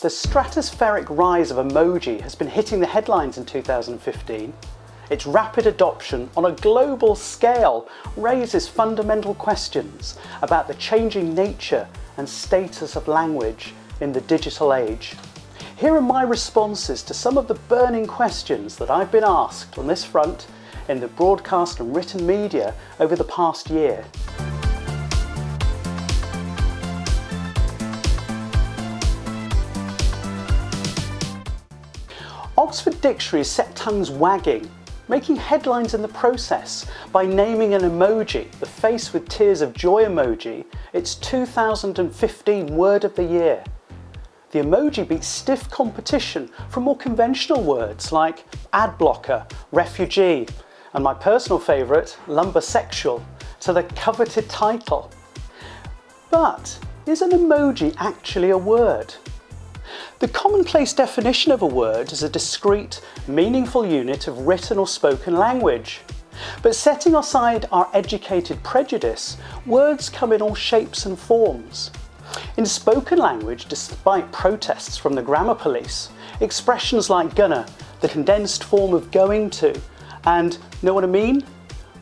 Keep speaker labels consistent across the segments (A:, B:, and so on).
A: The stratospheric rise of emoji has been hitting the headlines in 2015. Its rapid adoption on a global scale raises fundamental questions about the changing nature and status of language in the digital age. Here are my responses to some of the burning questions that I've been asked on this front in the broadcast and written media over the past year. Oxford Dictionaries set tongues wagging, making headlines in the process by naming an emoji, the face with tears of joy emoji, its 2015 word of the year. The emoji beats stiff competition from more conventional words like ad blocker, refugee, and my personal favourite, lumbersexual, to the coveted title. But is an emoji actually a word? The commonplace definition of a word is a discrete, meaningful unit of written or spoken language. But setting aside our educated prejudice, words come in all shapes and forms. In spoken language, despite protests from the grammar police, expressions like gonna, the condensed form of going to, and know what I mean,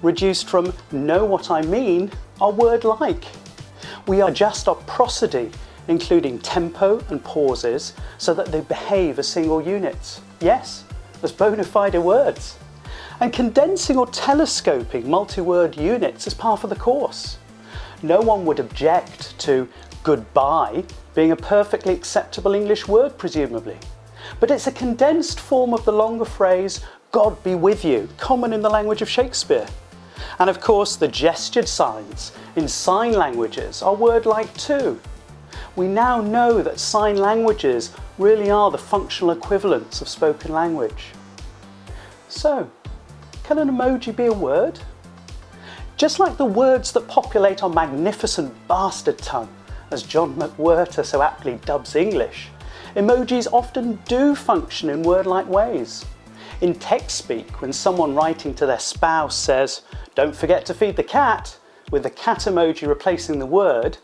A: reduced from know what I mean, are word-like. We adjust our prosody, including tempo and pauses, so that they behave as single units. Yes, as bona fide words. And condensing or telescoping multi-word units is par of the course. No one would object to goodbye being a perfectly acceptable English word, presumably. But it's a condensed form of the longer phrase, God be with you, common in the language of Shakespeare. And of course, the gestured signs in sign languages are word-like too. We now know that sign languages really are the functional equivalents of spoken language. So, can an emoji be a word? Just like the words that populate our magnificent bastard tongue, as John McWhirter so aptly dubs English, emojis often do function in word-like ways. In text speak, when someone writing to their spouse says, "Don't forget to feed the cat," with the cat emoji replacing the word,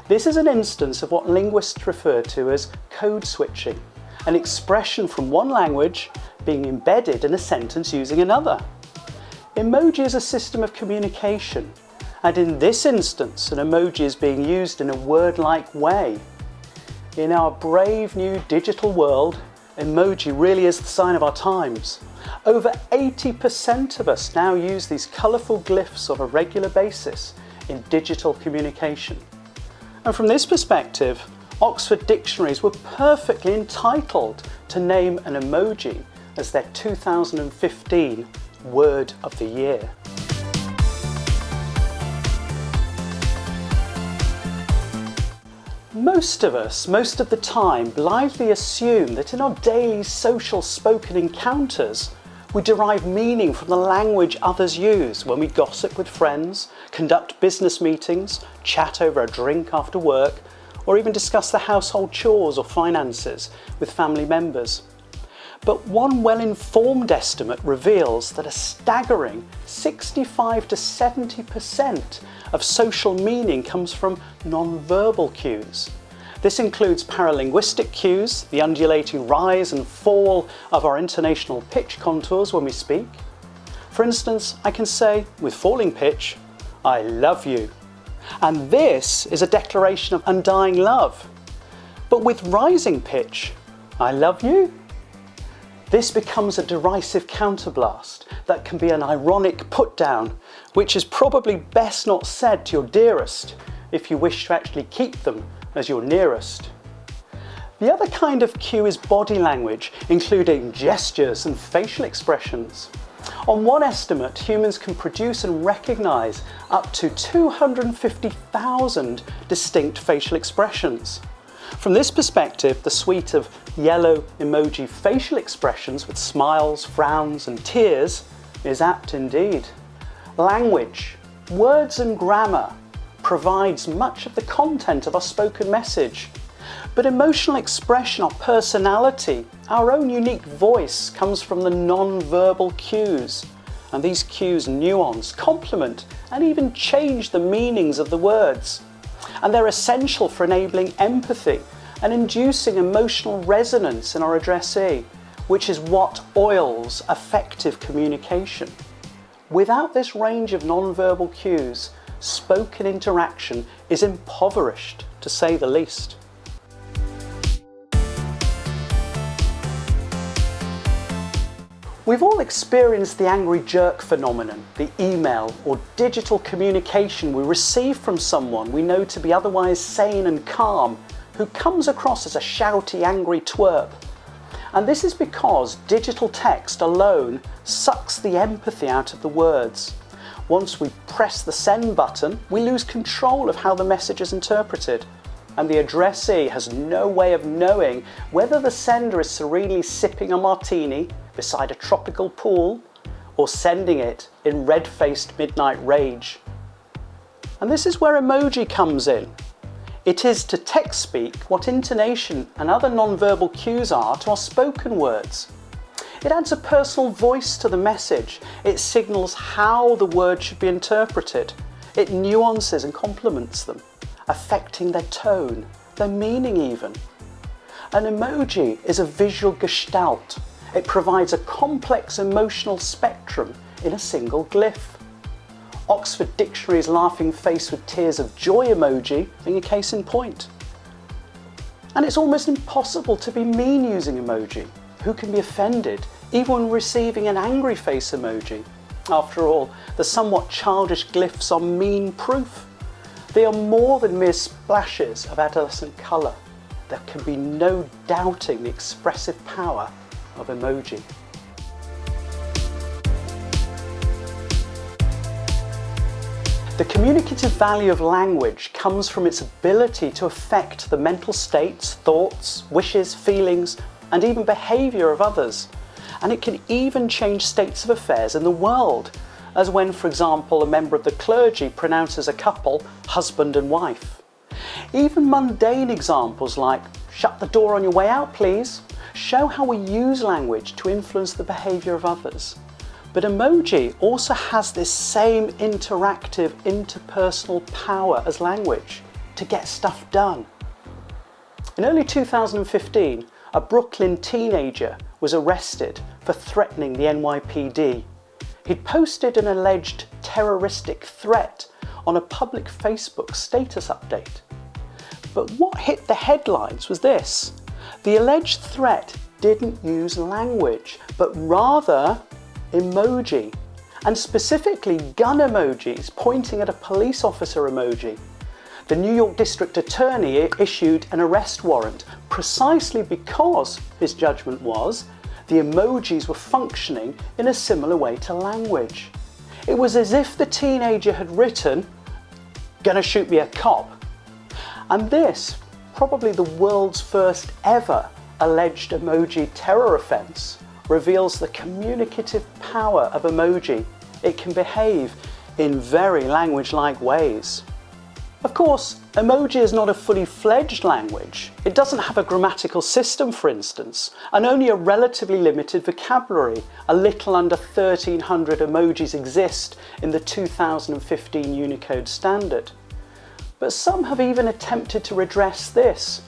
A: this is an instance of what linguists refer to as code switching, an expression from one language being embedded in a sentence using another. Emoji is a system of communication, and in this instance, an emoji is being used in a word-like way. In our brave new digital world, emoji really is the sign of our times. Over 80% of us now use these colourful glyphs on a regular basis in digital communication. And from this perspective, Oxford Dictionaries were perfectly entitled to name an emoji as their 2015 Word of the Year. Most of us, most of the time, blithely assume that in our daily social spoken encounters, we derive meaning from the language others use when we gossip with friends, conduct business meetings, chat over a drink after work, or even discuss the household chores or finances with family members. But one well-informed estimate reveals that a staggering 65 to 70% of social meaning comes from non-verbal cues. This includes paralinguistic cues, the undulating rise and fall of our intonational pitch contours when we speak. For instance, I can say, with falling pitch, "I love you." And this is a declaration of undying love. But with rising pitch, "I love you?" This becomes a derisive counterblast that can be an ironic put-down, which is probably best not said to your dearest if you wish to actually keep them as your nearest. The other kind of cue is body language, including gestures and facial expressions. On one estimate, humans can produce and recognise up to 250,000 distinct facial expressions. From this perspective, the suite of yellow emoji facial expressions with smiles, frowns and tears is apt indeed. Language, words and grammar provides much of the content of our spoken message. But emotional expression, our personality, our own unique voice comes from the non-verbal cues. And these cues nuance, complement and even change the meanings of the words. And they're essential for enabling empathy and inducing emotional resonance in our addressee, which is what oils effective communication. Without this range of non-verbal cues, spoken interaction is impoverished, to say the least. We've all experienced the angry jerk phenomenon, the email or digital communication we receive from someone we know to be otherwise sane and calm, who comes across as a shouty, angry twerp. And this is because digital text alone sucks the empathy out of the words. Once we press the send button, we lose control of how the message is interpreted, and the addressee has no way of knowing whether the sender is serenely sipping a martini beside a tropical pool or sending it in red-faced midnight rage. And this is where emoji comes in. It is to text speak what intonation and other non-verbal cues are to our spoken words. It adds a personal voice to the message. It signals how the word should be interpreted. It nuances and complements them, affecting their tone, their meaning even. An emoji is a visual gestalt. It provides a complex emotional spectrum in a single glyph. Oxford Dictionaries' laughing face with tears of joy emoji being a case in point. And it's almost impossible to be mean using emoji. Who can be offended, even when receiving an angry face emoji? After all, the somewhat childish glyphs are mean proof. They are more than mere splashes of adolescent colour. There can be no doubting the expressive power of emoji. The communicative value of language comes from its ability to affect the mental states, thoughts, wishes, feelings, and even behaviour of others. And it can even change states of affairs in the world, as when, for example, a member of the clergy pronounces a couple husband and wife. Even mundane examples like "shut the door on your way out, please," show how we use language to influence the behaviour of others. But emoji also has this same interactive, interpersonal power as language to get stuff done. In early 2015, a Brooklyn teenager was arrested for threatening the NYPD. He'd posted an alleged terroristic threat on a public Facebook status update. But what hit the headlines was this: the alleged threat didn't use language, but rather emoji, and specifically gun emojis pointing at a police officer emoji. The New York District Attorney issued an arrest warrant precisely because his judgment was the emojis were functioning in a similar way to language. It was as if the teenager had written, "Gonna shoot me a cop." And this, probably the world's first ever alleged emoji terror offence, reveals the communicative power of emoji. It can behave in very language-like ways. Of course, emoji is not a fully fledged language. It doesn't have a grammatical system, for instance, and only a relatively limited vocabulary. A little under 1,300 emojis exist in the 2015 Unicode standard. But some have even attempted to redress this.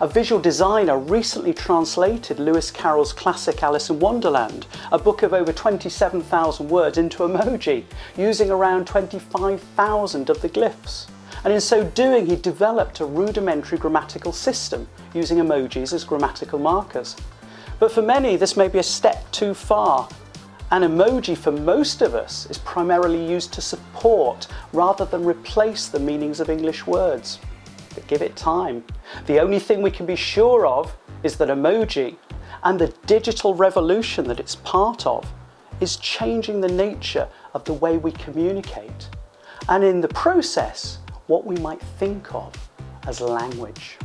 A: A visual designer recently translated Lewis Carroll's classic Alice in Wonderland, a book of over 27,000 words, into emoji, using around 25,000 of the glyphs. And in so doing, he developed a rudimentary grammatical system using emojis as grammatical markers. But for many, this may be a step too far. An emoji, for most of us, is primarily used to support rather than replace the meanings of English words. But give it time. The only thing we can be sure of is that emoji, and the digital revolution that it's part of, is changing the nature of the way we communicate, and in the process, what we might think of as language.